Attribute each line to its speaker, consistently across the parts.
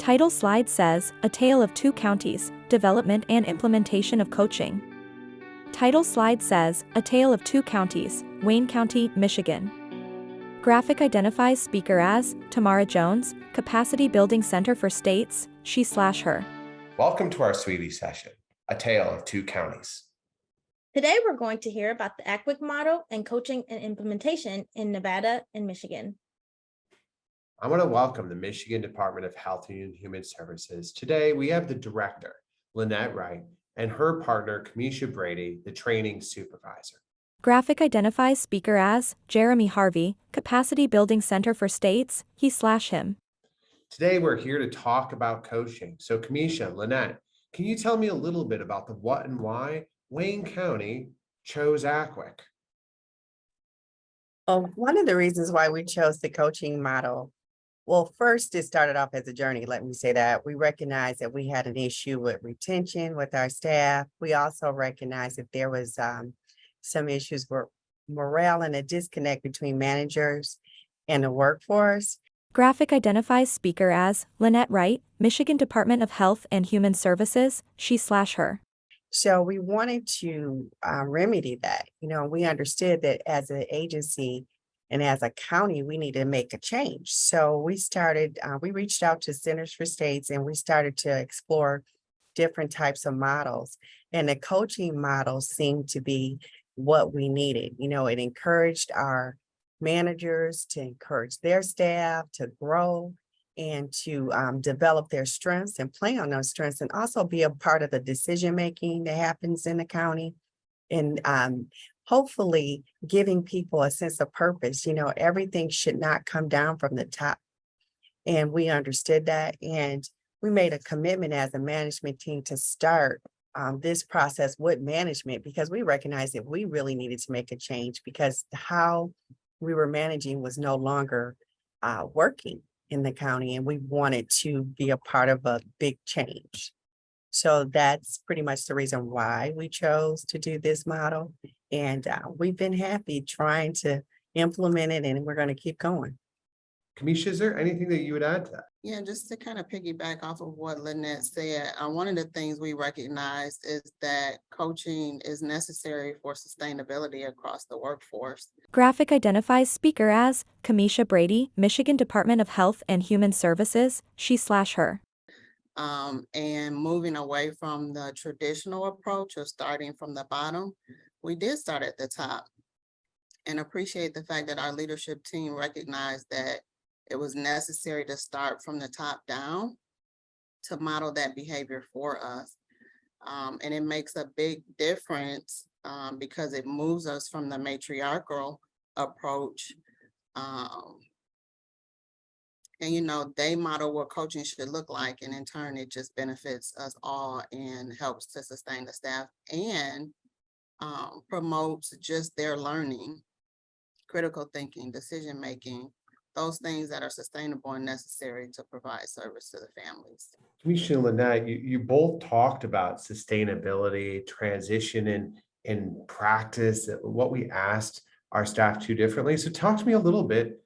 Speaker 1: Title slide says, A Tale of Two Counties, Development and Implementation of Coaching. Title slide says, A Tale of Two Counties, Wayne County, Michigan. Graphic identifies speaker as Tamara Jones, Capacity Building Center for States, she/her.
Speaker 2: Welcome to our CWVE session, A Tale of Two Counties.
Speaker 3: Today, we're going to hear about the ACWIC model and coaching and implementation in Nevada and Michigan.
Speaker 2: I want to welcome the Michigan Department of Health and Human Services. Today, we have the director, Lynette Wright, and her partner, Kamisha Brady, the training supervisor.
Speaker 1: Graphic identifies speaker as Jeremy Harvey, Capacity Building Center for States, he/him.
Speaker 2: Today, we're here to talk about coaching. So Kamisha, Lynette, can you tell me a little bit about the what and why Wayne County chose ACWIC?
Speaker 4: Well, one of the reasons why we chose the coaching model, well, first, it started off as a journey. Let me say that. We recognized that we had an issue with retention with our staff. We also recognized that there was some issues with morale and a disconnect between managers and the workforce.
Speaker 1: Graphic identifies speaker as Lynette Wright, Michigan Department of Health and Human Services, she/her.
Speaker 4: So we wanted to remedy that. We understood that as an agency and as a county, we need to make a change. So we reached out to Centers for States and we started to explore different types of models. And the coaching model seemed to be what we needed. It encouraged our managers to encourage their staff to grow and to develop their strengths and play on those strengths and also be a part of the decision-making that happens in the county. And hopefully giving people a sense of purpose. Everything should not come down from the top. And we understood that. And we made a commitment as a management team to start this process with management because we recognized that we really needed to make a change because how we were managing was no longer working in the county. And we wanted to be a part of a big change. So that's pretty much the reason why we chose to do this model. And we've been happy trying to implement it and we're going to keep going.
Speaker 2: Kamisha, is there anything that you would add to that?
Speaker 5: Yeah, just to kind of piggyback off of what Lynette said, one of the things we recognize is that coaching is necessary for sustainability across the workforce.
Speaker 1: Graphic identifies speaker as Kamisha Brady, Michigan Department of Health and Human Services, she/her.
Speaker 5: And moving away from the traditional approach of starting from the bottom, we did start at the top and appreciate the fact that our leadership team recognized that it was necessary to start from the top down to model that behavior for us. And it makes a big difference because it moves us from the matriarchal approach. And they model what coaching should look like. And in turn, it just benefits us all and helps to sustain the staff and promotes just their learning, critical thinking, decision-making, those things that are sustainable and necessary to provide service to the families.
Speaker 2: Kamisha and Lynette, you both talked about sustainability, transition in practice, what we asked our staff to differently. So talk to me a little bit.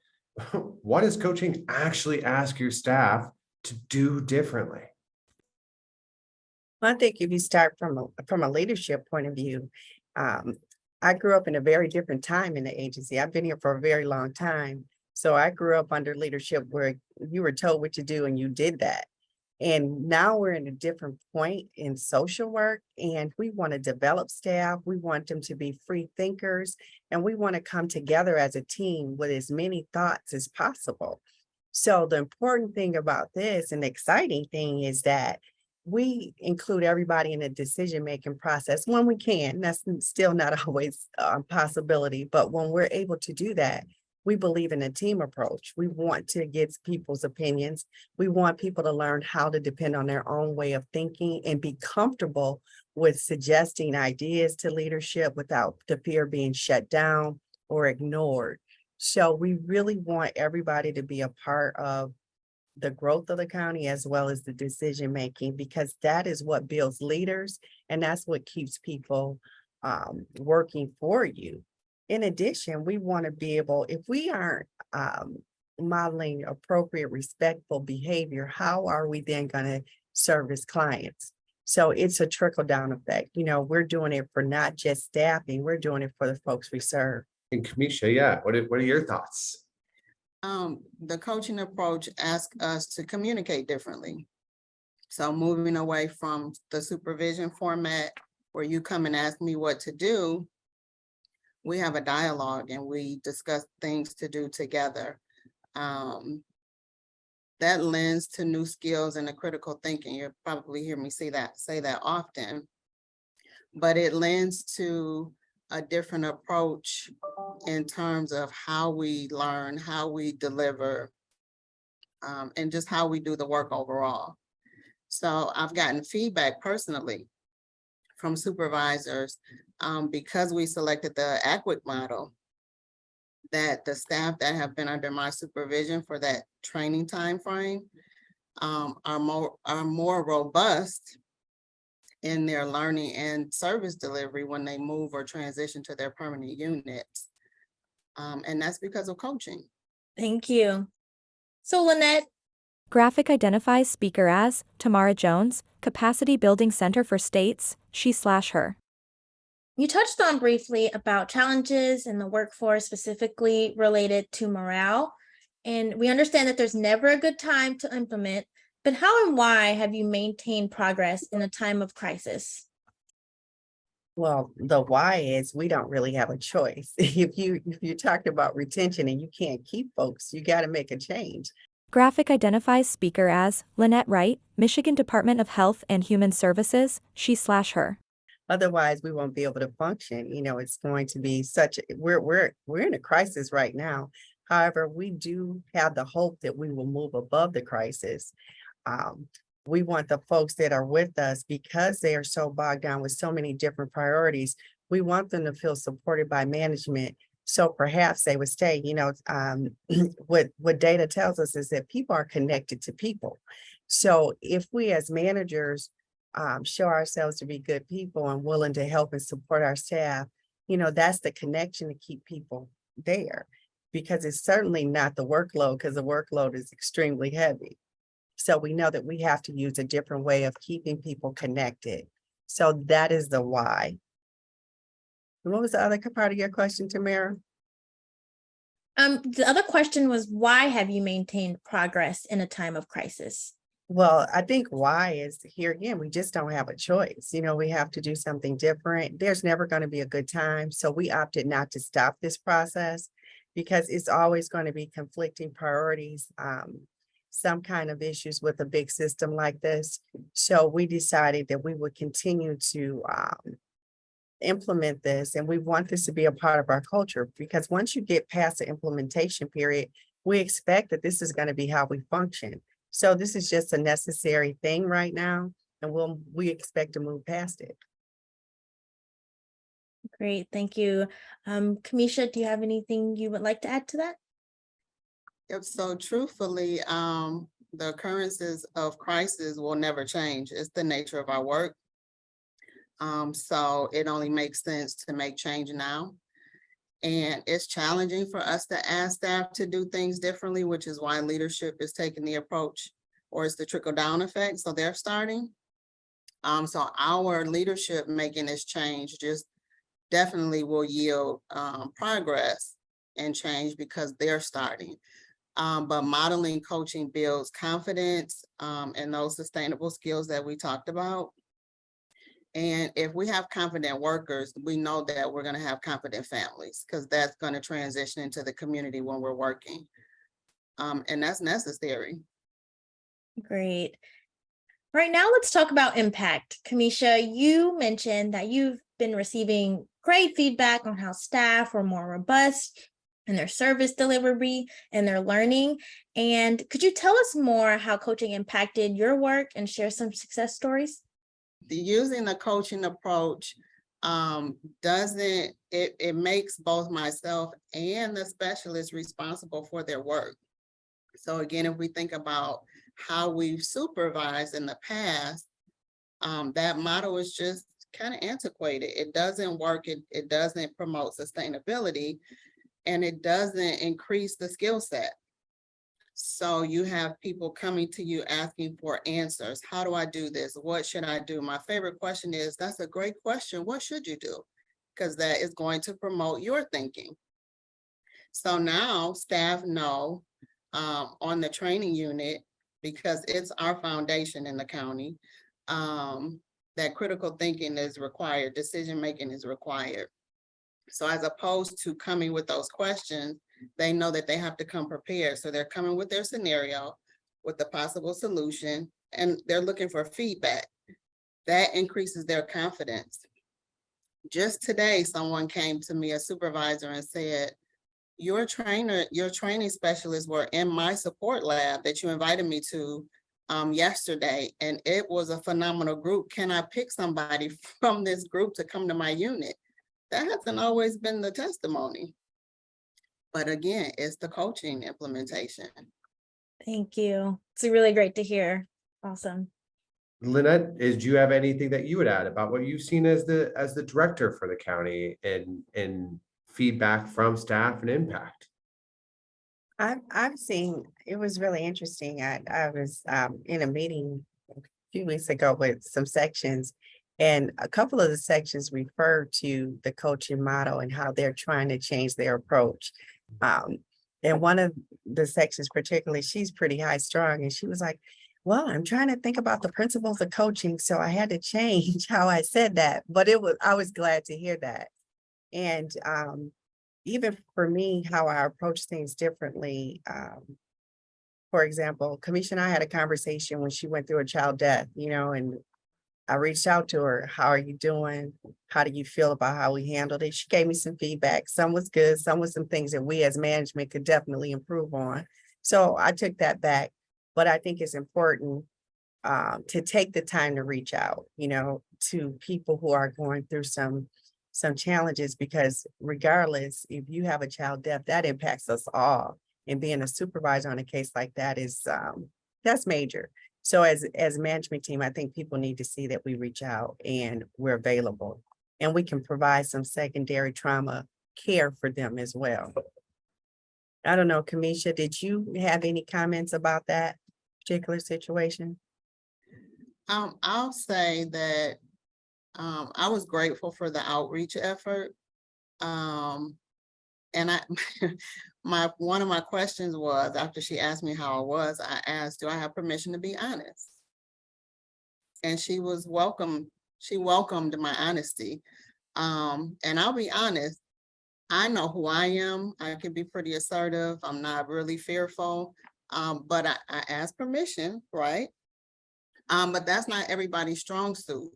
Speaker 2: What does coaching actually ask your staff to do differently?
Speaker 4: I think if you start from a leadership point of view, I grew up in a very different time in the agency. I've been here for a very long time. So I grew up under leadership where you were told what to do and you did that. And now we're in a different point in social work and we want to develop staff. We want them to be free thinkers and we want to come together as a team with as many thoughts as possible. So the important thing about this and the exciting thing is that we include everybody in the decision-making process when we can. That's still not always a possibility, but when we're able to do that, we believe in a team approach. We want to get people's opinions. We want people to learn how to depend on their own way of thinking and be comfortable with suggesting ideas to leadership without the fear of being shut down or ignored. So we really want everybody to be a part of the growth of the county as well as the decision making, because that is what builds leaders and that's what keeps people working for you. In addition, we want to be able, if we aren't modeling appropriate, respectful behavior, how are we then going to service clients? So it's a trickle down effect. You know, we're doing it for not just staffing, we're doing it for the folks we serve.
Speaker 2: And Kamisha, yeah, what are your thoughts?
Speaker 5: The coaching approach asks us to communicate differently. So moving away from the supervision format where you come and ask me what to do, we have a dialogue and we discuss things to do together. That lends to new skills and the critical thinking. You'll probably hear me say that often, but it lends to a different approach in terms of how we learn, how we deliver, and just how we do the work overall. So I've gotten feedback personally from supervisors because we selected the ACWIC model, that the staff that have been under my supervision for that training timeframe are more robust in their learning and service delivery when they move or transition to their permanent units. And that's because of coaching.
Speaker 3: Thank you. So Lynette,
Speaker 1: Graphic identifies speaker as Tamara Jones, Capacity Building Center for States, she/her.
Speaker 3: you touched on briefly about challenges in the workforce, specifically related to morale. And we understand that there's never a good time to implement, but how and why have you maintained progress in a time of crisis?
Speaker 4: Well, the why is we don't really have a choice. If you talked about retention and you can't keep folks, you got to make a change.
Speaker 1: Graphic identifies speaker as Lynette Wright, Michigan Department of Health and Human Services, she/her.
Speaker 4: Otherwise, we won't be able to function. You know, it's going to be we're in a crisis right now. However, we do have the hope that we will move above the crisis. We want the folks that are with us, because they are so bogged down with so many different priorities. We want them to feel supported by management. So perhaps they would stay. You know, what data tells us is that people are connected to people. So if we as managers show ourselves to be good people and willing to help and support our staff, you know, that's the connection to keep people there, because it's certainly not the workload, because the workload is extremely heavy. So we know that we have to use a different way of keeping people connected. So that is the why. What was the other part of your question, Tamara?
Speaker 3: The other question was, why have you maintained progress in a time of crisis?
Speaker 4: Well, I think why is here again, we just don't have a choice. You know, we have to do something different. There's never going to be a good time. So we opted not to stop this process, because it's always going to be conflicting priorities, some kind of issues with a big system like this. So we decided that we would continue to implement this, and we want this to be a part of our culture, because once you get past the implementation period, we expect that this is going to be how we function. So this is just a necessary thing right now, and we expect to move past it.
Speaker 3: Great, thank you. Kamisha, do you have anything you would like to add to that?
Speaker 5: Yep, so truthfully, the occurrences of crisis will never change. It's the nature of our work. So it only makes sense to make change now. And it's challenging for us to ask staff to do things differently, which is why leadership is taking the approach, or it's the trickle down effect. So they're starting. So our leadership making this change just definitely will yield progress and change, because they're starting. But modeling coaching builds confidence and those sustainable skills that we talked about. And if we have confident workers, we know that we're going to have confident families, because that's going to transition into the community when we're working. And that's necessary.
Speaker 3: Great. Right now, let's talk about impact. Kamisha, you mentioned that you've been receiving great feedback on how staff were more robust in their service delivery and their learning. And could you tell us more how coaching impacted your work and share some success stories?
Speaker 5: Using the coaching approach it makes both myself and the specialist responsible for their work. So again, if we think about how we've supervised in the past, that model is just kind of antiquated. It doesn't work. It doesn't promote sustainability, and it doesn't increase the skill set. So you have people coming to you asking for answers. How do I do this? What should I do? My favorite question is, that's a great question. What should you do? Because that is going to promote your thinking. So now staff know on the training unit, because it's our foundation in the county, that critical thinking is required, decision-making is required. So as opposed to coming with those questions, they know that they have to come prepared. So they're coming with their scenario, with the possible solution, and they're looking for feedback. That increases their confidence. Just today, someone came to me, a supervisor, and said, your training specialists were in my support lab that you invited me to yesterday, and it was a phenomenal group. Can I pick somebody from this group to come to my unit? That hasn't always been the testimony. But again, it's the coaching implementation.
Speaker 3: Thank you. It's really great to hear. Awesome.
Speaker 2: Lynette, do you have anything that you would add about what you've seen as the director for the county and feedback from staff and impact?
Speaker 4: I've seen, it was really interesting. I was in a meeting a few weeks ago with some sections, and a couple of the sections refer to the coaching model and how they're trying to change their approach. And one of the sections particularly, she's pretty high strung, and she was like, well, I'm trying to think about the principles of coaching, so I had to change how I said that, but I was glad to hear that. And even for me, how I approach things differently. For example, Kamisha and I had a conversation when she went through a child death, and I reached out to her. How are you doing? How do you feel about how we handled it? She gave me some feedback. Some was good, some was some things that we as management could definitely improve on. So I took that back, but I think it's important to take the time to reach out, to people who are going through some challenges, because regardless, if you have a child death, that impacts us all. And being a supervisor on a case like that is, that's major. So as a management team, I think people need to see that we reach out and we're available, and we can provide some secondary trauma care for them as well. I don't know, Kamisha, did you have any comments about that particular situation?
Speaker 5: I'll say that I was grateful for the outreach effort. And one of my questions was, after she asked me how I was, I asked, do I have permission to be honest? And she was welcome. She welcomed my honesty. And I'll be honest, I know who I am. I can be pretty assertive. I'm not really fearful. But I asked permission, right? But that's not everybody's strong suit.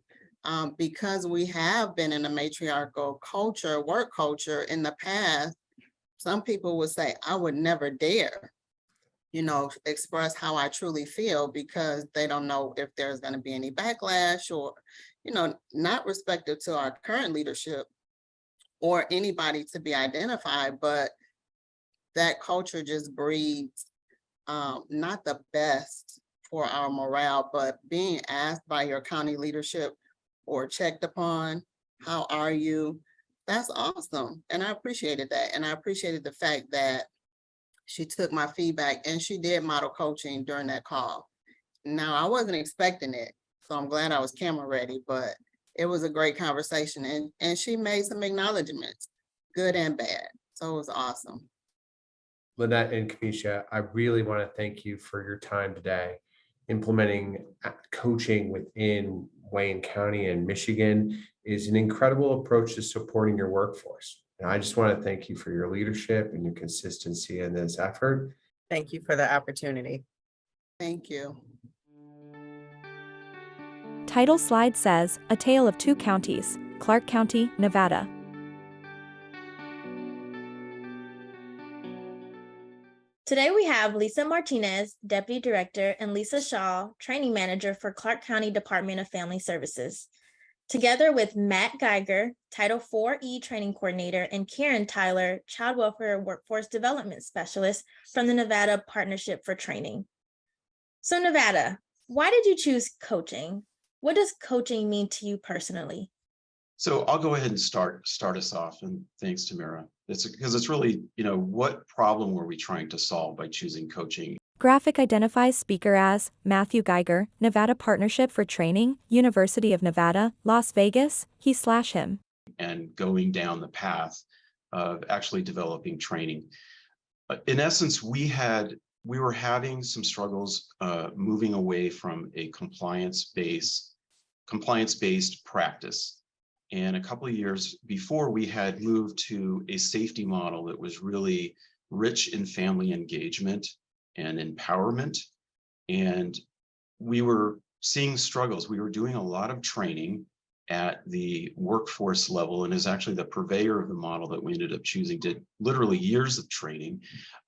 Speaker 5: Because we have been in a matriarchal culture, work culture in the past, some people would say, I would never dare, express how I truly feel, because they don't know if there's going to be any backlash, or, not respective to our current leadership or anybody to be identified, but that culture just breeds not the best for our morale. But being asked by your county leadership or checked upon, how are you? That's awesome. And I appreciated that. And I appreciated the fact that she took my feedback and she did model coaching during that call. Now, I wasn't expecting it, so I'm glad I was camera ready, but it was a great conversation, and she made some acknowledgements, good and bad. So it was awesome.
Speaker 2: Lynette and Kamisha, I really want to thank you for your time today. Implementing coaching within Wayne County and Michigan is an incredible approach to supporting your workforce. And I just want to thank you for your leadership and your consistency in this effort.
Speaker 4: Thank you for the opportunity.
Speaker 5: Thank you.
Speaker 1: Title slide says, A Tale of Two Counties, Clark County, Nevada.
Speaker 3: Today we have Lisa Martinez, Deputy Director, and Lisa Shaw, Training Manager for Clark County Department of Family Services, together with Matt Geiger, Title IVe Training Coordinator, and Karen Tyler, Child Welfare Workforce Development Specialist from the Nevada Partnership for Training. So Nevada, why did you choose coaching? What does coaching mean to you personally?
Speaker 6: So I'll go ahead and start us off, and thanks, Tamara. It's because it's really, what problem were we trying to solve by choosing coaching?
Speaker 1: Graphic identifies speaker as Matthew Geiger, Nevada Partnership for Training, University of Nevada, Las Vegas, he/him.
Speaker 6: And going down the path of actually developing training. In essence, we were having some struggles moving away from a compliance-based practice. And a couple of years before, we had moved to a safety model that was really rich in family engagement and empowerment. And we were seeing struggles. We were doing a lot of training at the workforce level, and is actually the purveyor of the model that we ended up choosing, did literally years of training,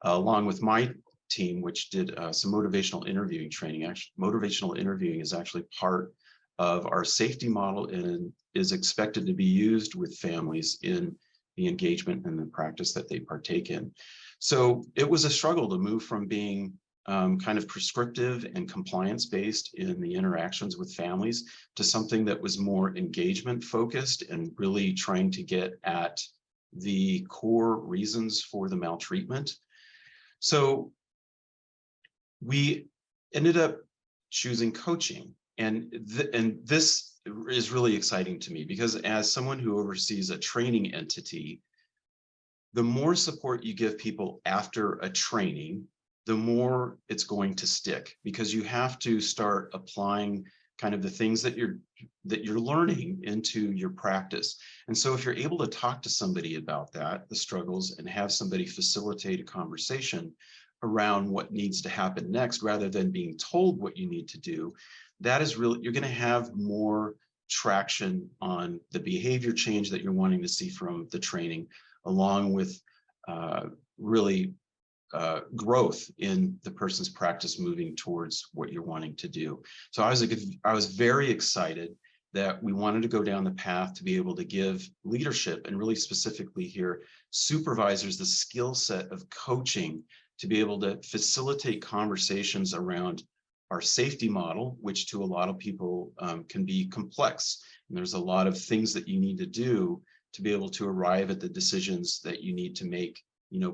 Speaker 6: along with my team, which did some motivational interviewing training. Actually, motivational interviewing is actually part of our safety model and is expected to be used with families in the engagement and the practice that they partake in. So it was a struggle to move from being kind of prescriptive and compliance-based in the interactions with families to something that was more engagement-focused and really trying to get at the core reasons for the maltreatment. So we ended up choosing coaching. And this is really exciting to me because as someone who oversees a training entity, the more support you give people after a training, the more it's going to stick, because you have to start applying kind of the things that you're learning into your practice. And so if you're able to talk to somebody about that, the struggles, and have somebody facilitate a conversation around what needs to happen next, rather than being told what you need to do, that is really, you're going to have more traction on the behavior change that you're wanting to see from the training, along with really growth in the person's practice moving towards what you're wanting to do. So I was very excited that we wanted to go down the path to be able to give leadership, and really specifically here, supervisors, the skill set of coaching to be able to facilitate conversations around our safety model, which to a lot of people can be complex. And there's a lot of things that you need to do to be able to arrive at the decisions that you need to make,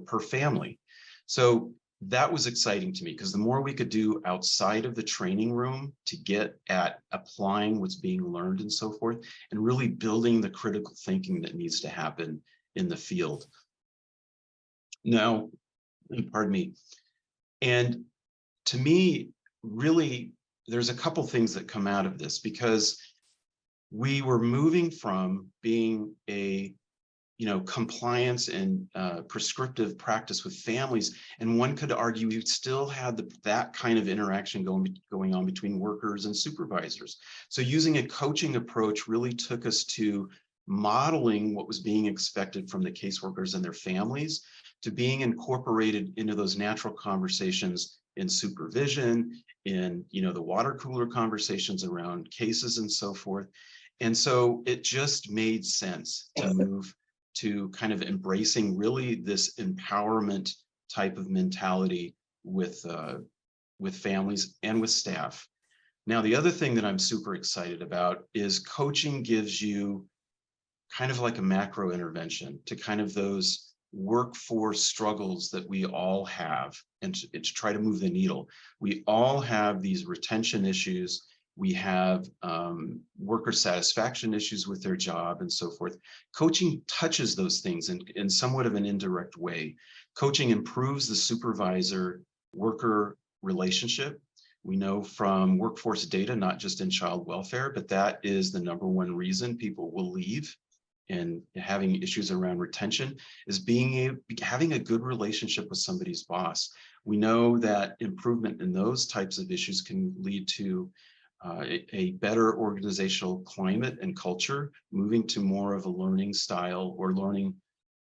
Speaker 6: per family. So that was exciting to me, because the more we could do outside of the training room to get at applying what's being learned and so forth, and really building the critical thinking that needs to happen in the field. Now, pardon me. And to me, really, there's a couple things that come out of this, because we were moving from being a compliance and prescriptive practice with families, and one could argue you still had that kind of interaction going on between workers and supervisors. So using a coaching approach really took us to modeling what was being expected from the caseworkers and their families, to being incorporated into those natural conversations in supervision, in the water cooler conversations around cases and so forth. And so it just made sense to move to kind of embracing really this empowerment type of mentality with families and with staff. Now, the other thing that I'm super excited about is coaching gives you kind of like a macro intervention to kind of those workforce struggles that we all have, and to try to move the needle. We all have these retention issues. We have worker satisfaction issues with their job and so forth. Coaching touches those things in somewhat of an indirect way. Coaching improves the supervisor-worker relationship. We know from workforce data, not just in child welfare, but that is the #1 reason people will leave and having issues around retention, is having a good relationship with somebody's boss. We know that improvement in those types of issues can lead to a better organizational climate and culture, moving to more of a learning style or learning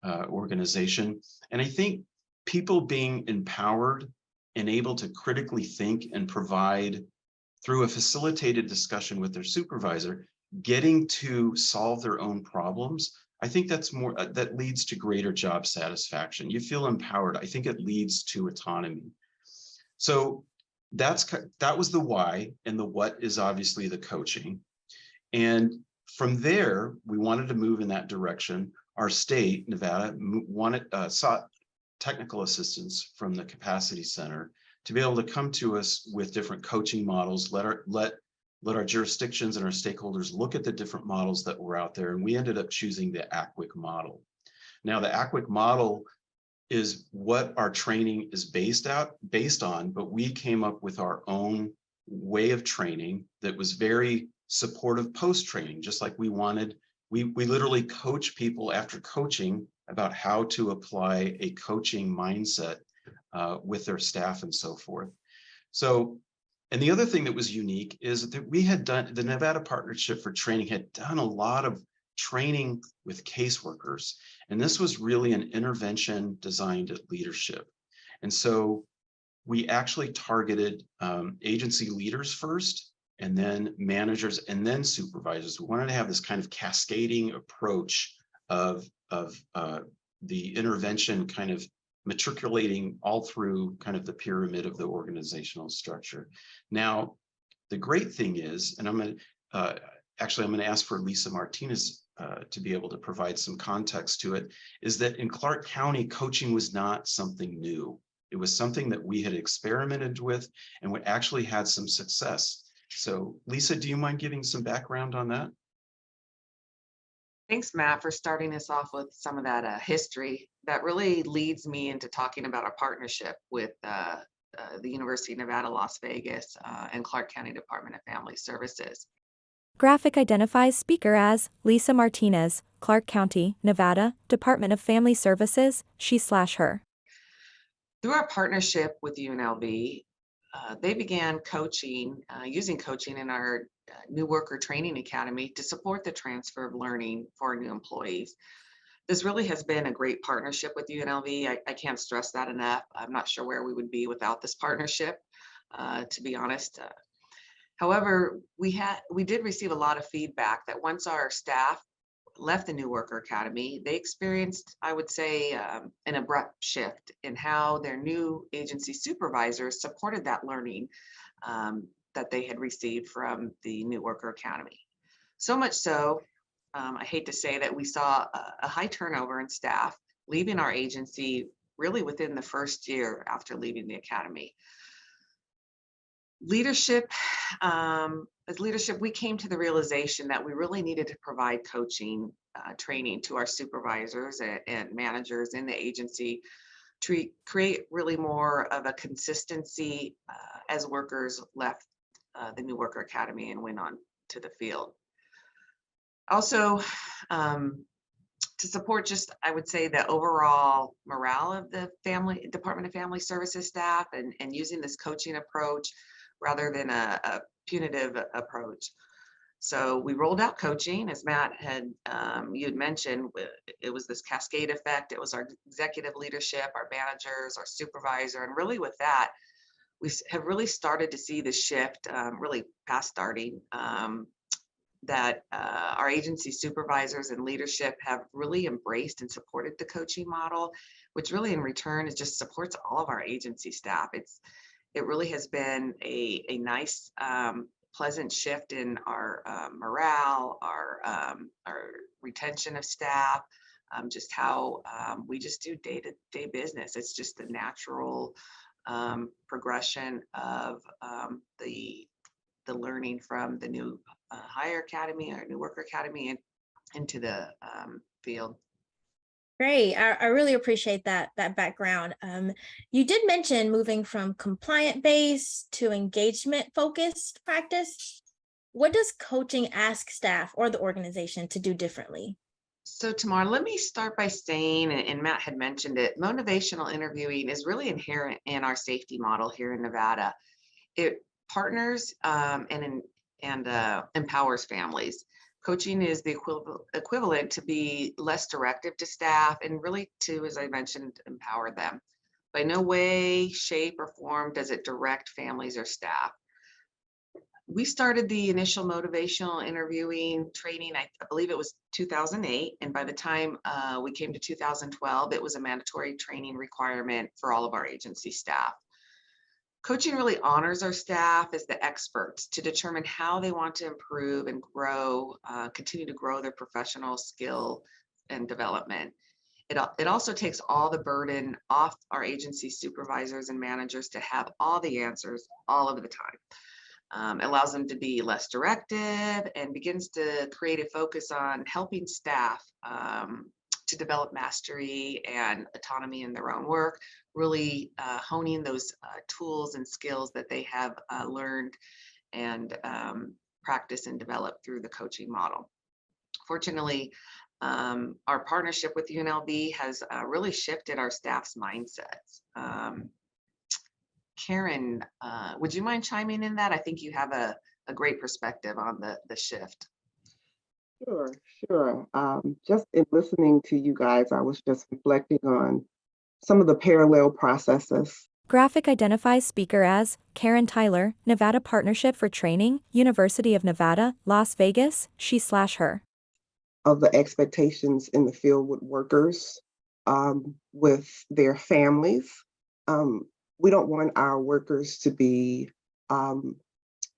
Speaker 6: organization. And I think people being empowered and able to critically think and provide through a facilitated discussion with their supervisor, getting to solve their own problems, I think that's more, that leads to greater job satisfaction. You feel empowered. I think it leads to autonomy. So that was the why, and the what is obviously the coaching. And from there, we wanted to move in that direction. Our state, Nevada, sought technical assistance from the Capacity Center to be able to come to us with different coaching models, let our jurisdictions and our stakeholders look at the different models that were out there. And we ended up choosing the ACWIC model. Now, the ACWIC model is what our training is based on, but we came up with our own way of training that was very supportive post-training, just like we wanted. We literally coach people after coaching about how to apply a coaching mindset with their staff and so forth. So, and the other thing that was unique is that we had done, the Nevada Partnership for Training had done a lot of training with caseworkers. And this was really an intervention designed at leadership. And so we actually targeted agency leaders first, and then managers, and then supervisors. We wanted to have this kind of cascading approach of the intervention kind of matriculating all through kind of the pyramid of the organizational structure. Now, the great thing is, and I'm going to ask for Lisa Martinez to be able to provide some context to it, is that in Clark County, coaching was not something new. It was something that we had experimented with and we actually had some success. So Lisa, do you mind giving some background on that?
Speaker 7: Thanks, Matt, for starting us off with some of that history. That really leads me into talking about our partnership with the University of Nevada, Las Vegas, and Clark County Department of Family Services.
Speaker 1: Graphic identifies speaker as Lisa Martinez, Clark County, Nevada, Department of Family Services, she/her.
Speaker 7: Through our partnership with UNLV, they began using coaching in our new worker training academy to support the transfer of learning for new employees. This really has been a great partnership with UNLV. I can't stress that enough. I'm not sure where we would be without this partnership, to be honest. However, we did receive a lot of feedback that once our staff left the New Worker Academy, they experienced, I would say, an abrupt shift in how their new agency supervisors supported that learning that they had received from the New Worker Academy. So much so, I hate to say that we saw a high turnover in staff leaving our agency really within the first year after leaving the academy. As leadership, we came to the realization that we really needed to provide coaching training to our supervisors and managers in the agency to create really more of a consistency as workers left the New Worker Academy and went on to the field. Also, to support just, I would say, the overall morale of the Department of Family Services staff and using this coaching approach rather than a punitive approach. So we rolled out coaching, as Matt you had mentioned. It was this cascade effect. It was our executive leadership, our managers, our supervisor, and really with that, we have really started to see the shift, really past starting, that our agency supervisors and leadership have really embraced and supported the coaching model, which really in return is just supports all of our agency staff. It really has been a nice, pleasant shift in our morale, our retention of staff, just how we just do day-to-day business. It's just the natural progression of the learning from the new hire academy or new worker academy and into the field.
Speaker 3: Great. I really appreciate that background. You did mention moving from compliant-based to engagement-focused practice. What does coaching ask staff or the organization to do differently?
Speaker 7: So Tamar, let me start by saying, and Matt had mentioned it, motivational interviewing is really inherent in our safety model here in Nevada. It partners and empowers families. Coaching is the equivalent to be less directive to staff and really to, as I mentioned, empower them. By no way, shape, or form does it direct families or staff. We started the initial motivational interviewing training, I believe it was 2008. And by the time we came to 2012, it was a mandatory training requirement for all of our agency staff. Coaching really honors our staff as the experts to determine how they want to improve and grow, continue to grow their professional skill and development. It also takes all the burden off our agency supervisors and managers to have all the answers all of the time. Allows them to be less directive and begins to create a focus on helping staff to develop mastery and autonomy in their own work, really honing those tools and skills that they have learned and practice and develop through the coaching model. Fortunately, our partnership with UNLV has really shifted our staff's mindsets. Karen, would you mind chiming in that? I think you have a great perspective on the shift.
Speaker 8: Sure, sure. Just in listening to you guys, I was just reflecting on some of the parallel processes
Speaker 1: Graphic identifies speaker as Karen Tyler, Nevada Partnership for Training, University of Nevada, Las Vegas, she/her.
Speaker 8: of the expectations in the field with workers, with their families. We don't want our workers to be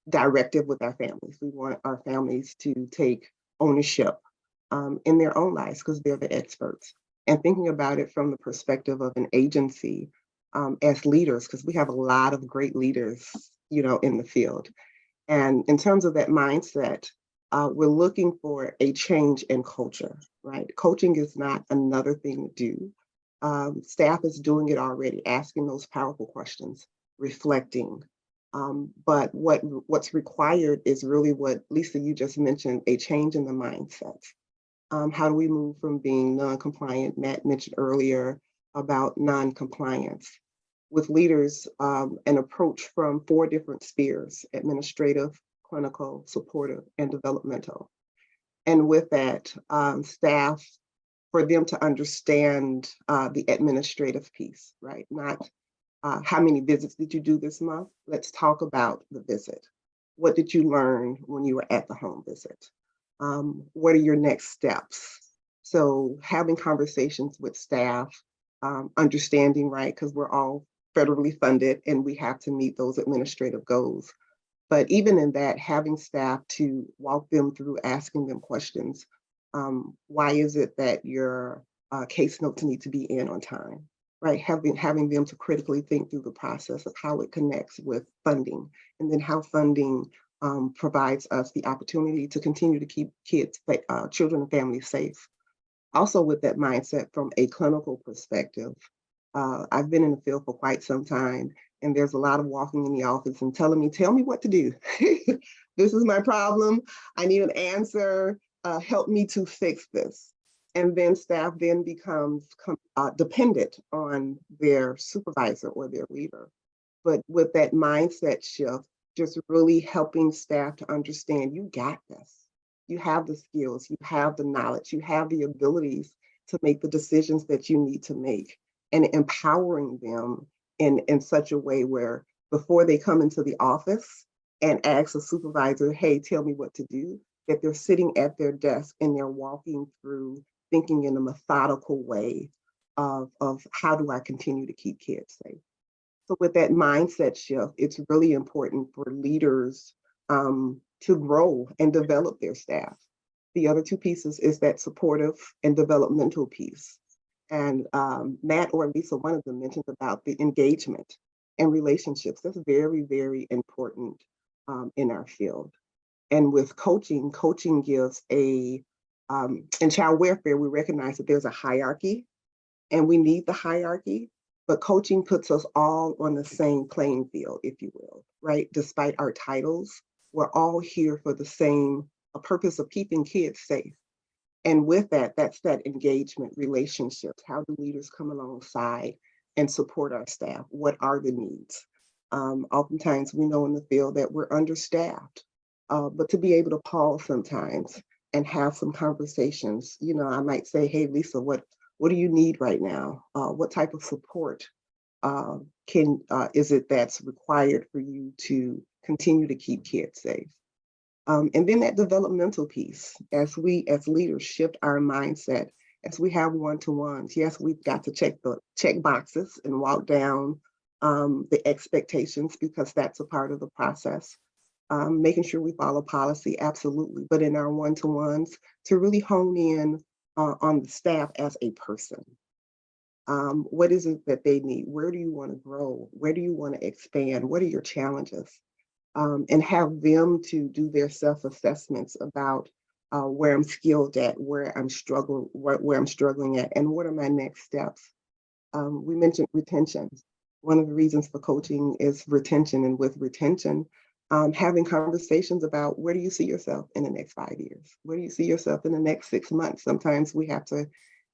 Speaker 8: directive with our families. We want our families to take ownership in their own lives because they're the experts. And thinking about it from the perspective of an agency as leaders, because we have a lot of great leaders, in the field. And in terms of that mindset, we're looking for a change in culture, right? Coaching is not another thing to do. Staff is doing it already, asking those powerful questions, reflecting. But what's required is really what, Lisa, you just mentioned, a change in the mindset. How do we move from being non-compliant? Matt mentioned earlier about non-compliance. With leaders, an approach from 4 different spheres: administrative, clinical, supportive, and developmental. And with that, staff, for them to understand the administrative piece, right? Not how many visits did you do this month? Let's talk about the visit. What did you learn when you were at the home visit? What are your next steps? So having conversations with staff, understanding, right? Because we're all federally funded and we have to meet those administrative goals. But even in that, having staff to walk them through, asking them questions. Why is it that your case notes need to be in on time, right? Having them to critically think through the process of how it connects with funding, and then how funding provides us the opportunity to continue to keep children and families safe. Also with that mindset from a clinical perspective, I've been in the field for quite some time, and there's a lot of walking in the office and telling me, tell me what to do. This is my problem. I need an answer. Help me to fix this. And then staff then becomes dependent on their supervisor or their leader. But with that mindset shift, just really helping staff to understand, you got this. You have the skills, you have the knowledge, you have the abilities to make the decisions that you need to make, and empowering them in such a way where before they come into the office and ask a supervisor, hey, tell me what to do, that they're sitting at their desk and they're walking through, thinking in a methodical way of how do I continue to keep kids safe. So with that mindset shift, it's really important for leaders to grow and develop their staff. The other 2 pieces is that supportive and developmental piece. And Matt or Lisa, one of them, mentioned about the engagement and relationships. That's very, very important in our field. And with coaching gives in child welfare, we recognize that there's a hierarchy and we need the hierarchy, but coaching puts us all on the same playing field, if you will, right? Despite our titles, we're all here for the same purpose of keeping kids safe. And with that, that's that engagement, relationships. How do leaders come alongside and support our staff? What are the needs? Oftentimes we know in the field that we're understaffed, but to be able to pause sometimes and have some conversations, I might say, hey, Lisa, what do you need right now? What type of support is it that's required for you to continue to keep kids safe? And then that developmental piece, as we as leaders shift our mindset, as we have one-to-ones, yes, we've got to check boxes and walk down the expectations, because that's a part of the process. Making sure we follow policy, absolutely. But in our one-to-ones, to really hone in on the staff as a person, What is it that they need? Where do you want to grow? Where do you want to expand? What are your challenges? And have them to do their self-assessments about where I'm skilled at, where I'm struggling at, and what are my next steps. We mentioned retention. One of the reasons for coaching is retention, and with retention, having conversations about where do you see yourself in the next 5 years? Where do you see yourself in the next 6 months? Sometimes we have to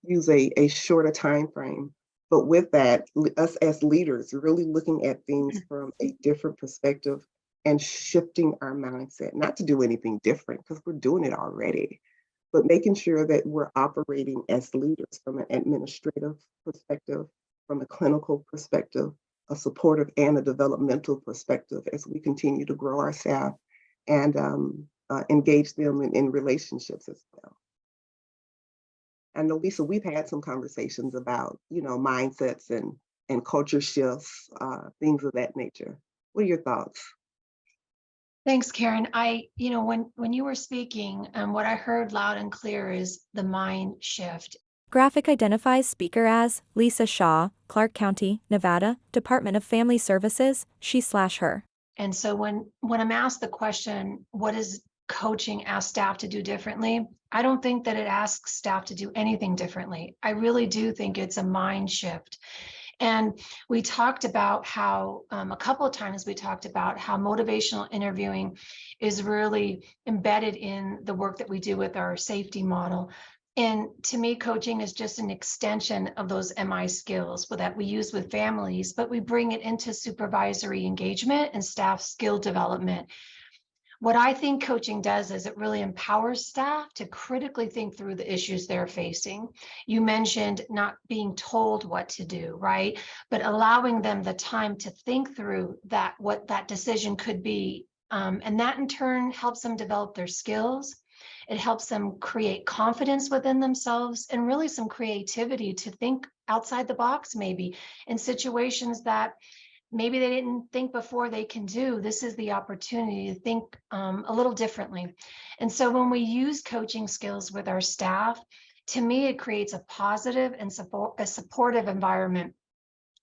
Speaker 8: use a shorter time frame. But with that, us as leaders, really looking at things from a different perspective and shifting our mindset, not to do anything different because we're doing it already, but making sure that we're operating as leaders from an administrative perspective, from a clinical perspective, a supportive and a developmental perspective as we continue to grow our staff and engage them in relationships as well. I know, Lisa, we've had some conversations about, mindsets and culture shifts, things of that nature. What are your thoughts?
Speaker 9: Thanks, Karen. When you were speaking, what I heard loud and clear is the mind shift.
Speaker 1: Graphic identifies speaker as Lisa Shaw, Clark County, Nevada, Department of Family Services, she/her.
Speaker 9: And so when I'm asked the question, what is coaching ask staff to do differently? I don't think that it asks staff to do anything differently. I really do think it's a mind shift. And we talked about how, a couple of times we talked about how motivational interviewing is really embedded in the work that we do with our safety model. And to me, coaching is just an extension of those MI skills that we use with families, but we bring it into supervisory engagement and staff skill development. What I think coaching does is it really empowers staff to critically think through the issues they're facing. You mentioned not being told what to do, right? But allowing them the time to think through what that decision could be. And that in turn helps them develop their skills. It helps them create confidence within themselves and really some creativity to think outside the box, maybe in situations that maybe they didn't think before they can do. This is the opportunity to think a little differently. And so when we use coaching skills with our staff, to me, it creates a positive and supportive environment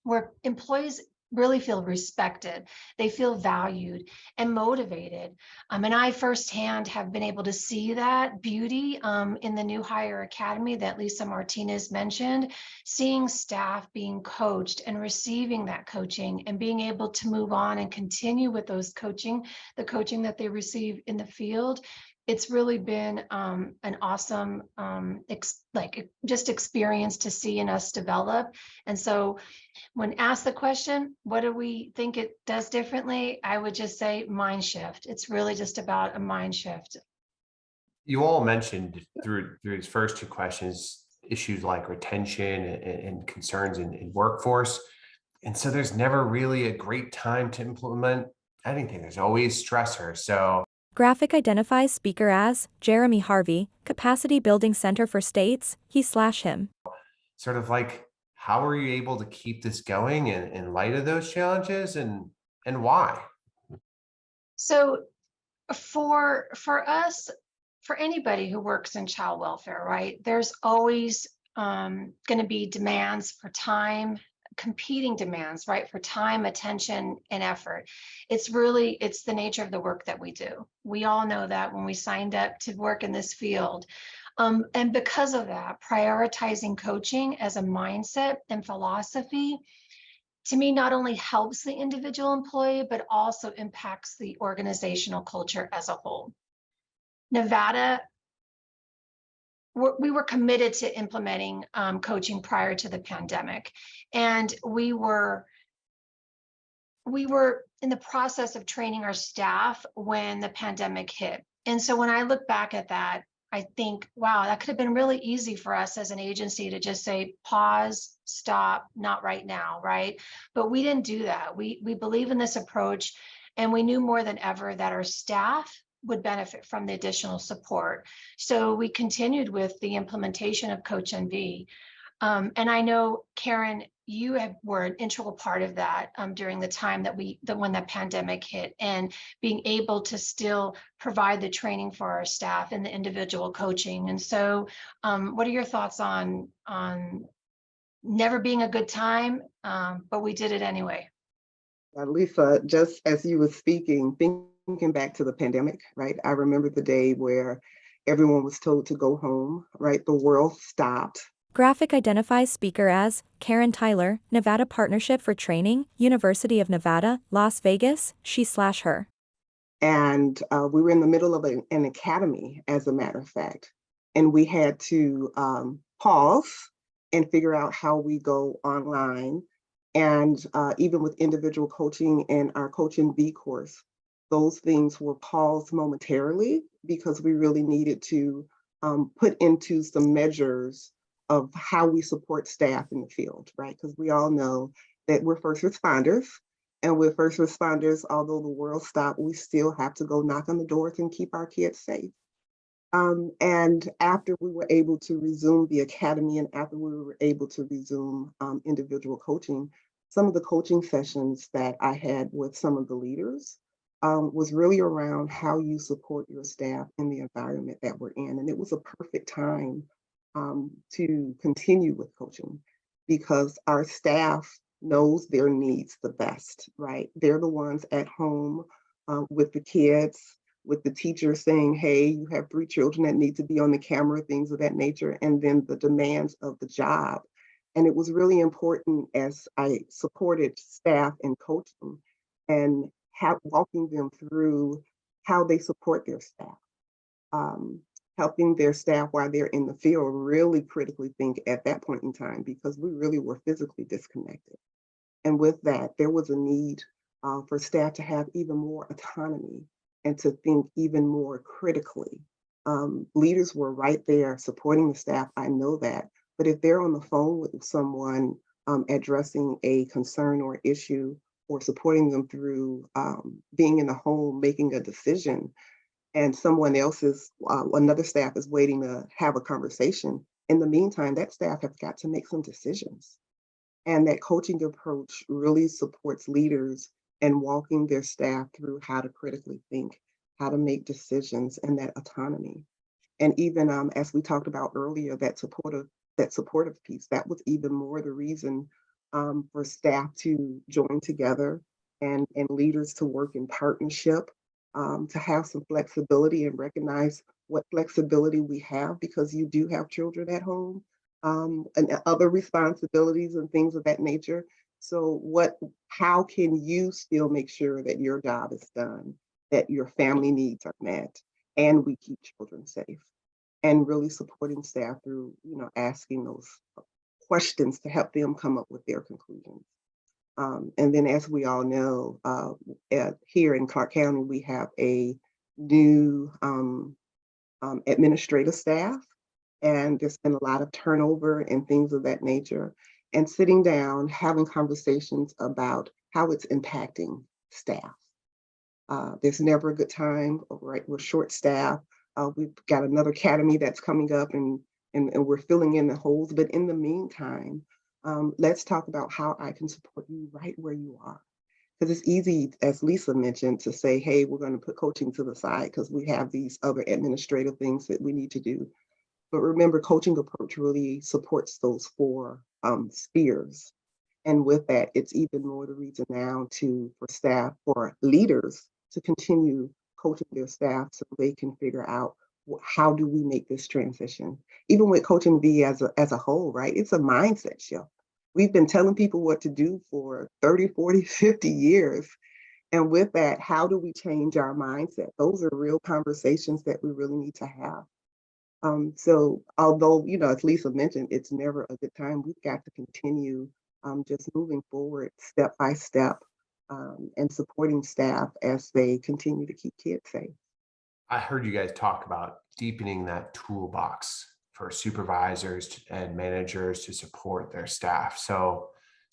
Speaker 9: where employees really feel respected, they feel valued and motivated. And I firsthand have been able to see that beauty in the New Hire Academy that Lisa Martinez mentioned, seeing staff being coached and receiving that coaching and being able to move on and continue with the coaching that they receive in the field. It's really been an awesome experience to see in us develop. And so when asked the question, what do we think it does differently? I would just say mind shift. It's really just about a mind shift.
Speaker 2: You all mentioned through these first two questions, issues like retention and concerns in workforce. And so there's never really a great time to implement anything. There's always stressors. So
Speaker 1: Graphic identifies speaker as Jeremy Harvey, Capacity Building Center for States, he/him.
Speaker 2: sort of like, how are you able to keep this going in light of those challenges and why?
Speaker 9: So for us, for anybody who works in child welfare, right, there's always going to be demands for time, competing demands, right, for time, attention, and effort. It's the nature of the work that we do. We all know that when we signed up to work in this field. And because of that, prioritizing coaching as a mindset and philosophy, to me, not only helps the individual employee, but also impacts the organizational culture as a whole. Nevada, we were committed to implementing coaching prior to the pandemic, and we were in the process of training our staff when the pandemic hit. And so when I look back at that, I think, wow, that could have been really easy for us as an agency to just say, pause, stop, not right now, right? But we didn't do that. We believe in this approach, and we knew more than ever that our staff would benefit from the additional support. So we continued with the implementation of Coach NV. And I know, Karen, you were an integral part of that during the time when the pandemic hit, and being able to still provide the training for our staff and the individual coaching. And so what are your thoughts on never being a good time, but we did it anyway.
Speaker 8: Lisa, just as you were speaking, thinking back to the pandemic, right? I remember the day where everyone was told to go home, right? The world stopped.
Speaker 1: Graphic identifies speaker as Karen Tyler, Nevada Partnership for Training, University of Nevada, Las Vegas, she/her.
Speaker 8: And we were in the middle of an academy, as a matter of fact. And we had to pause and figure out how we go online. And even with individual coaching and our Coaching V course, those things were paused momentarily because we really needed to put into some measures of how we support staff in the field, right? Because we all know that we're first responders. And with first responders, although the world stopped, we still have to go knock on the doors and keep our kids safe. And after we were able to resume the academy and after we were able to resume individual coaching, some of the coaching sessions that I had with some of the leaders was really around how you support your staff in the environment that we're in. And it was a perfect time to continue with coaching because our staff knows their needs the best, right? They're the ones at home with the kids, with the teacher saying, hey, you have 3 children that need to be on the camera, things of that nature, and then the demands of the job. And it was really important as I supported staff in coaching and walking them through how they support their staff, helping their staff while they're in the field really critically think at that point in time, because we really were physically disconnected. And with that, there was a need for staff to have even more autonomy and to think even more critically. Leaders were right there supporting the staff, I know that. But if they're on the phone with someone addressing a concern or issue or supporting them through being in the home, making a decision, and someone else's, another staff is waiting to have a conversation, in the meantime, that staff has got to make some decisions. And that coaching approach really supports leaders and walking their staff through how to critically think, how to make decisions, and that autonomy. And even as we talked about earlier, that supportive piece, that was even more the reason for staff to join together and leaders to work in partnership, to have some flexibility and recognize what flexibility we have because you do have children at home and other responsibilities and things of that nature. So how can you still make sure that your job is done, that your family needs are met, and we keep children safe? And really supporting staff through, asking those questions to help them come up with their conclusions. And then as we all know, here in Clark County, we have a new administrative staff, and there's been a lot of turnover and things of that nature. And sitting down, having conversations about how it's impacting staff. There's never a good time, right? We're short staffed. We've got another academy that's coming up and we're filling in the holes. But in the meantime, let's talk about how I can support you right where you are. Because it's easy, as Lisa mentioned, to say, hey, we're going to put coaching to the side because we have these other administrative things that we need to do. But remember, coaching approach really supports those 4 spheres. And with that, it's even more the reason now for leaders to continue coaching their staff so they can figure out how do we make this transition. Even with Coaching V as a whole, right? It's a mindset shift. We've been telling people what to do for 30, 40, 50 years. And with that, how do we change our mindset? Those are real conversations that we really need to have. So although, as Lisa mentioned, it's never a good time, we've got to continue just moving forward step by step and supporting staff as they continue to keep kids safe.
Speaker 2: I heard you guys talk about deepening that toolbox for supervisors and managers to support their staff. So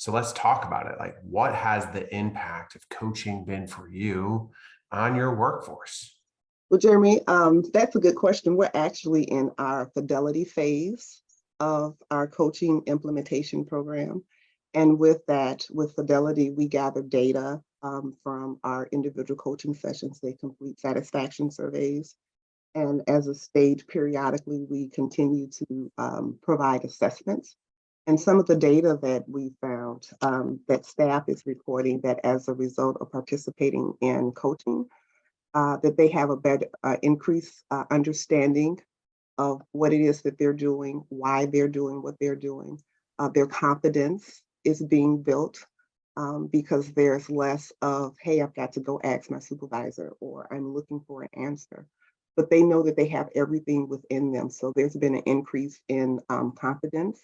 Speaker 2: let's talk about it. Like, what has the impact of coaching been for you on your workforce?
Speaker 8: Well, Jeremy, that's a good question. We're actually in our fidelity phase of our coaching implementation program. And with that, with fidelity, we gather data from our individual coaching sessions. They complete satisfaction surveys. And as a stage, periodically, we continue to provide assessments And some of the data that we found that staff is reporting that as a result of participating in coaching, that they have a better increased understanding of what it is that they're doing, why they're doing what they're doing. Their confidence is being built because there's less of, hey, I've got to go ask my supervisor or I'm looking for an answer. But they know that they have everything within them. So there's been an increase in confidence.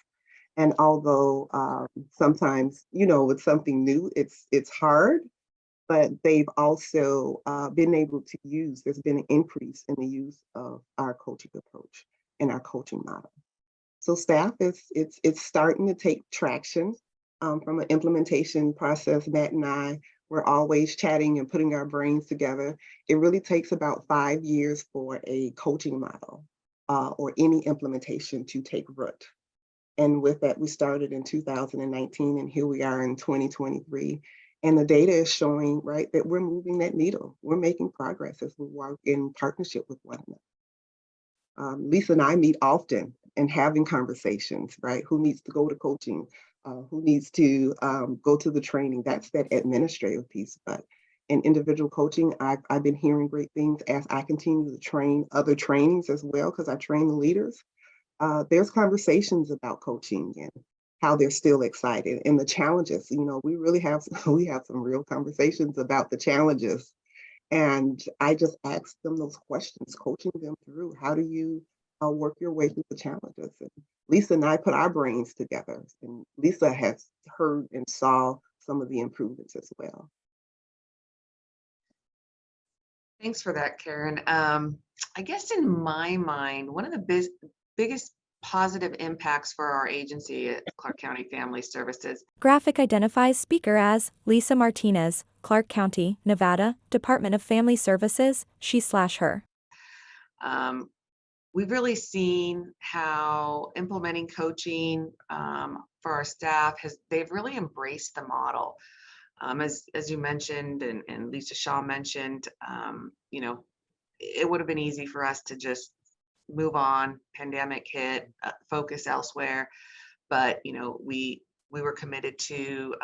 Speaker 8: And although sometimes, with something new, it's hard, but they've also been able to use, there's been an increase in the use of our coaching approach and our coaching model. So staff it's starting to take traction from an implementation process. Matt and I, we're always chatting and putting our brains together. It really takes about 5 years for a coaching model or any implementation to take root. And with that, we started in 2019 and here we are in 2023. And the data is showing, right, that we're moving that needle. We're making progress as we work in partnership with one another. Lisa and I meet often and having conversations, right? Who needs to go to coaching? Who needs to go to the training? That's that administrative piece. But in individual coaching, I've been hearing great things as I continue to train other trainings as well, because I train the leaders. There's conversations about coaching and how they're still excited and the challenges. We really have we have some real conversations about the challenges. And I just ask them those questions, coaching them through how do you work your way through the challenges. And Lisa and I put our brains together, and Lisa has heard and saw some of the improvements as well.
Speaker 7: Thanks for that, Karen. I guess in my mind, one of the biggest positive impacts for our agency at Clark County Family Services.
Speaker 1: Graphic identifies speaker as Lisa Martinez, Clark County, Nevada, Department of Family Services, she/her.
Speaker 7: We've really seen how implementing coaching for our staff they've really embraced the model. As you mentioned, and Lisa Shaw mentioned, it would have been easy for us to just move on, pandemic hit, focus elsewhere. But, we were committed to,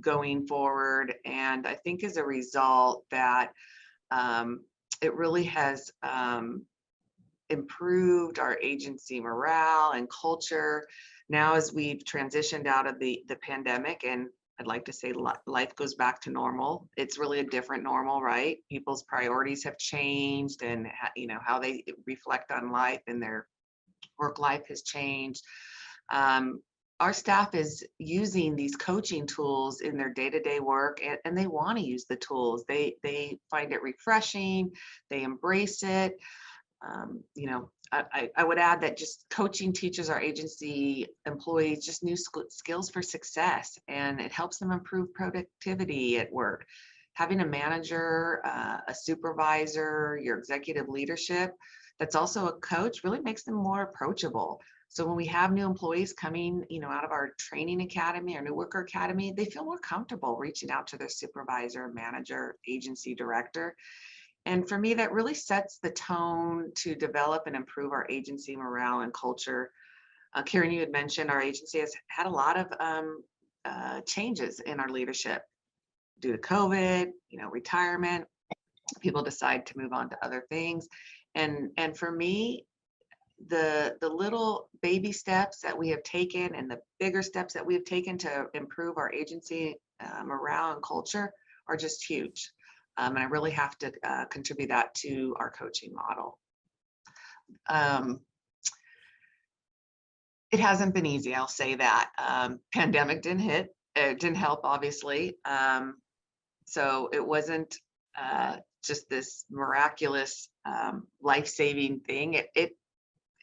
Speaker 7: going forward. And I think as a result that it really has improved our agency morale and culture. Now, as we've transitioned out of the pandemic, and I'd like to say life goes back to normal. It's really a different normal, right? People's priorities have changed, and how they reflect on life and their work life has changed. Our staff is using these coaching tools in their day-to-day work, and they want to use the tools. They find it refreshing. They embrace it. I would add that just coaching teaches our agency employees just new skills for success, and it helps them improve productivity at work. Having a manager, a supervisor, your executive leadership that's also a coach really makes them more approachable. So when we have new employees coming, out of our training academy, our new worker academy, they feel more comfortable reaching out to their supervisor, manager, agency director. And for me, that really sets the tone to develop and improve our agency morale and culture. Karen, you had mentioned our agency has had a lot of changes in our leadership due to COVID, retirement. People decide to move on to other things. And for me, the little baby steps that we have taken and the bigger steps that we have taken to improve our agency morale and culture are just huge. And I really have to contribute that to our coaching model. It hasn't been easy, I'll say that. Pandemic didn't help, obviously. So it wasn't just this miraculous life-saving thing. It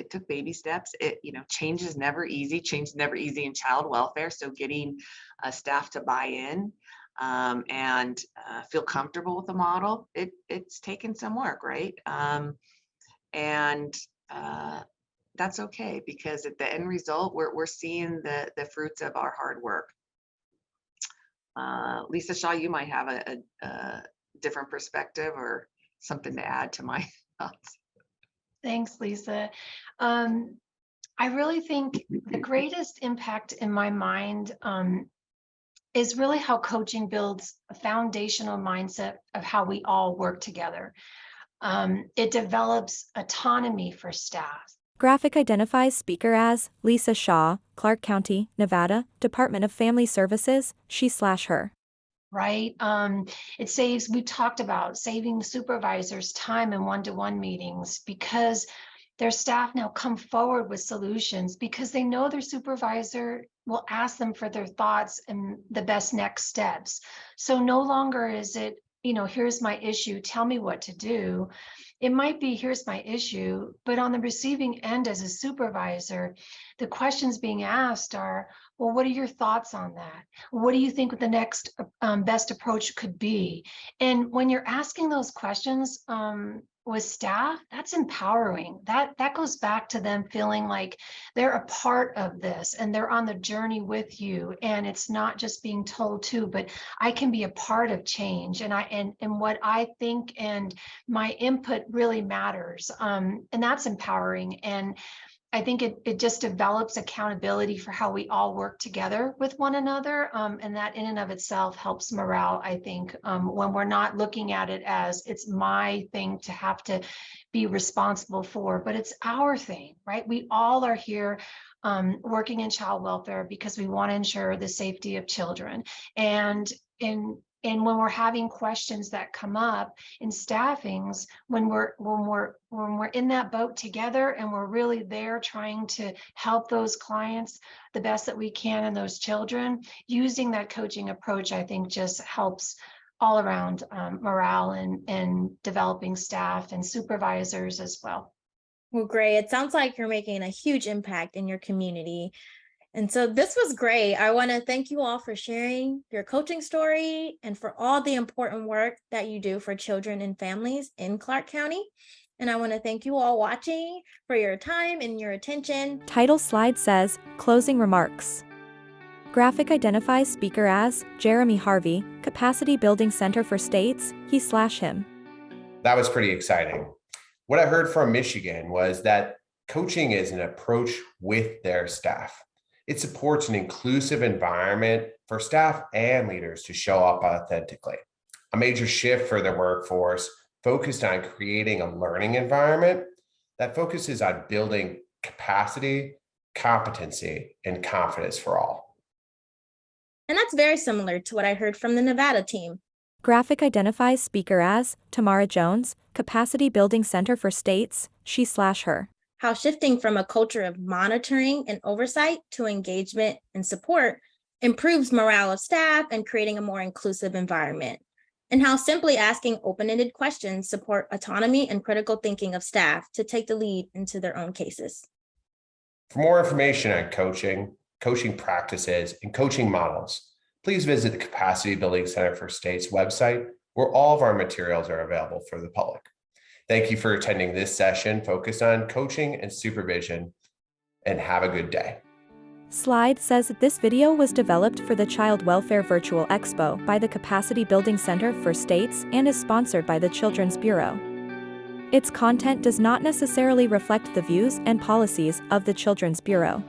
Speaker 7: took baby steps. Change is never easy. Change is never easy in child welfare. So getting staff to buy in and feel comfortable with the model, it's taken some work, right? And that's okay, because at the end result, we're seeing the fruits of our hard work. Lisa Shaw, you might have a different perspective or something to add to my thoughts.
Speaker 9: Thanks, Lisa. I really think the greatest impact in my mind is really how coaching builds a foundational mindset of how we all work together. It develops autonomy for staff.
Speaker 1: Graphic identifies speaker as Lisa Shaw, Clark County, Nevada, Department of Family Services, she/her.
Speaker 9: Right? It saves, we talked about saving supervisors time in one-to-one meetings because their staff now come forward with solutions because they know their supervisor will ask them for their thoughts and the best next steps. So no longer is it, here's my issue, tell me what to do. It might be, here's my issue, but on the receiving end as a supervisor, the questions being asked are, well, what are your thoughts on that? What do you think the next best approach could be? And when you're asking those questions with staff, that's empowering. That goes back to them feeling like they're a part of this and they're on the journey with you. And it's not just being told to, but I can be a part of change. And what I think and my input really matters. And that's empowering. And I think it just develops accountability for how we all work together with one another. And that in and of itself helps morale, I think, when we're not looking at it as it's my thing to have to be responsible for, but it's our thing, right? We all are here working in child welfare because we want to ensure the safety of children. And when we're having questions that come up in staffings, when we're in that boat together and we're really there trying to help those clients the best that we can and those children, using that coaching approach, I think just helps all around morale and developing staff and supervisors as well.
Speaker 3: Well, great. It sounds like you're making a huge impact in your community. And so this was great. I want to thank you all for sharing your coaching story and for all the important work that you do for children and families in Clark County. And I want to thank you all watching for your time and your attention.
Speaker 1: Title slide says, Closing Remarks. Graphic identifies speaker as Jeremy Harvey, Capacity Building Center for States, he/him.
Speaker 2: That was pretty exciting. What I heard from Michigan was that coaching is an approach with their staff. It supports an inclusive environment for staff and leaders to show up authentically. A major shift for the workforce focused on creating a learning environment that focuses on building capacity, competency, and confidence for all.
Speaker 3: And that's very similar to what I heard from the Nevada team.
Speaker 1: Graphic identifies speaker as Tamara Jones, Capacity Building Center for States, she/her.
Speaker 3: How shifting from a culture of monitoring and oversight to engagement and support improves morale of staff and creating a more inclusive environment. And how simply asking open-ended questions support autonomy and critical thinking of staff to take the lead into their own cases.
Speaker 2: For more information on coaching, coaching practices, and coaching models, please visit the Capacity Building Center for States website, where all of our materials are available for the public. Thank you for attending this session focused on coaching and supervision, and have a good day.
Speaker 1: Slide says that this video was developed for the Child Welfare Virtual Expo by the Capacity Building Center for States and is sponsored by the Children's Bureau. Its content does not necessarily reflect the views and policies of the Children's Bureau.